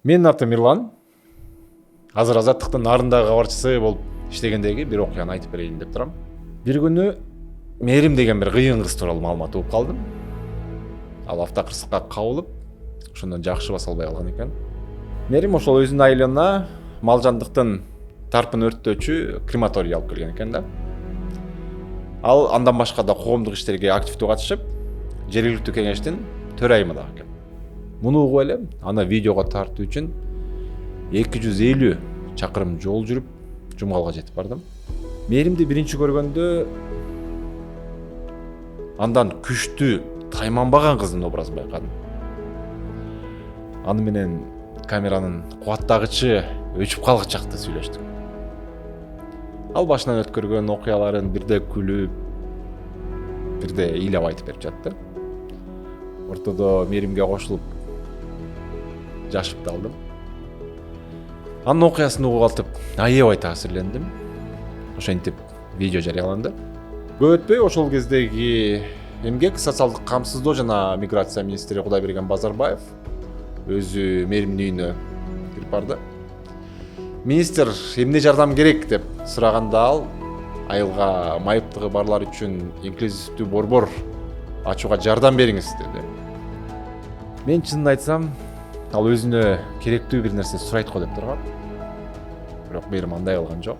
Менин атым Мирлан. Азыр Азаттыктын нарындагы кабарчысы болуп иштегендеги бир окуяны айтып берейин деп турам. Бир күнү Мээрим деген бир кыйын кыз тууралуу маалымат угуп калдым. Ал автокырсыкка кабылып, ошондон жакшы баса албай калган экен. Мээрим ошол өзүнүн айылына мал-жандыктын тарпын өрттөөчү крематорий алып келген экен да. Ал андан башка да коомдук иштерге активдүү катышып, жергиликтүү кеңештин төрайымы дагы экен. Муну угуп эле аны видеого тартуу үчүн 250 чакырым жол жүрүп, Жумгалга жетип бардым. Мээримди биринчи көргөндө андан күчтүү, тайманбаган кыздын образын байкадым. Аны менен камеранын кубаттагычы өчүп калгыч жакта сүйлөштүк. Ал башынан өткөргөн окуяларын бирде күлүп, бирде ыйлап айтып берип жатты. Ортодо Мээримге кошулуп жашып алдым. Анын окуясын угуп алтып, аябай таасирлендим. Ошентип видео жарыяланды. Көп өтпөй ошол кездеги эмгек, социалдык камсыздоо жана миграция министри Кудайберген Базарбаев өзү Мээримдин үйүнө кирип барды. Министр эмне жардам керек деп сураганда ал айылга майыптыгы барлар үчүн инклюзивдүү борбор ачууга жардам бериңиз деди. Мен чынын айтсам, ал өзүнө керектүү бир нерсе сурайт го деп тургам. Бирок Мээрим андай кылган жок.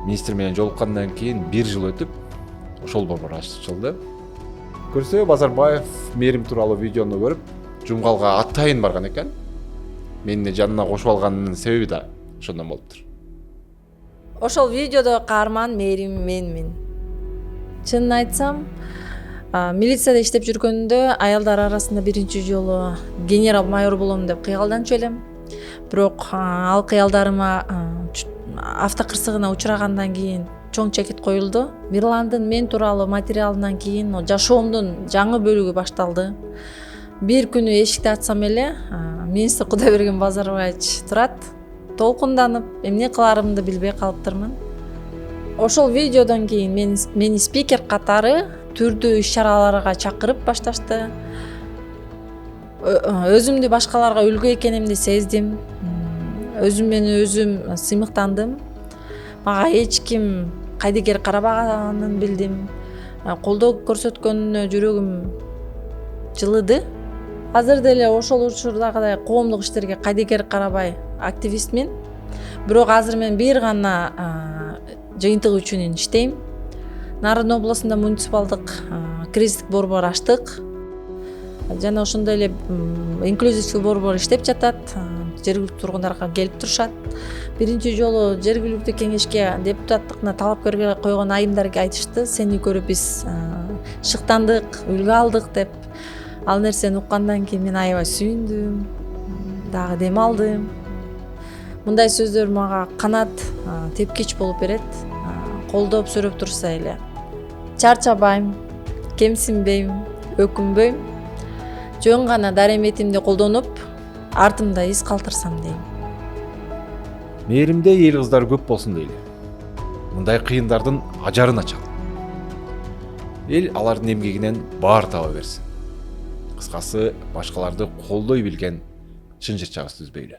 Министр менен жолуккандан кийин 1 жыл өтүп, ошол борбор ачылды. Көрсө Базарбаев Мээрим тууралуу видеону көрүп, Жумгалга атайын барган экен. Мени жанына кошуп алганынын себеби да ошондон болуптур. Ошол видеодо каарман Мээрим менмин. Чынын айтсам, милицияда иштеп жүргөндө аялдар арасында биринчи жолу генерал майор болом деп кыялданчу элем. Бирок ал кыялдарыма автокырсыгына учурагандан кийин чоң чекит коюлду. Мирландын мен тууралуу материалынан кийин жашоомдун жаңы бөлүгү башталды. Бир күнү эшикти ачсам эле министр Кудайберген Базарбаевич турат. Толкунданып, эмне кыларымды билбей калыптырмын. Ошол видеодон кийин мени спикер катары түрдүү иш-чараларга чакырып башташты. Өзүмдү башкаларга үлгү экенимди сездим. Өзүм менен өзүм сыймыктандым. Мага эч ким кайдыгер карабаганын билдим. Колдоо көрсөткөнүнө жүрөгүм жылыды. Азыр деле ошол учурдагыдай коомдук иштерге кайдыгер карабай активистмин. Бирок азыр мен бир гана жыйынтык үчүн иштейм. Нарын областында муниципалдык кризистик борбор ачтык. Жана ошондой эле инклюзивдүү борбор иштеп жатат. Жергиликтүү тургундарга келип турушат. Биринчи жолу жергиликтүү кеңешке депутаттыкына талапкерге койгон айымдарга айтышты. Сени көрүп биз шыктандык, үлгү алдык деп. Ал нерсени уккандан кийин мен аябай сүйүндүм, дагы дем алдым. Мындай сөздөр мага канат тепкич болуп берет. Колдоп сүрөп турса эле. Чарчабайм, кемсинбейм, өкүнбөйм. Жөн гана дареметимди колдонуп, артымда из калтырсам дейм. Мээримде эл кыздар көп болсун дейли. Мындай кыйындардын ажарын ачалы. Эл алардын эмгегинен баар таба берсин. Кыскасы, башкаларды колдой билген чын жырчабыз түзбөйлү.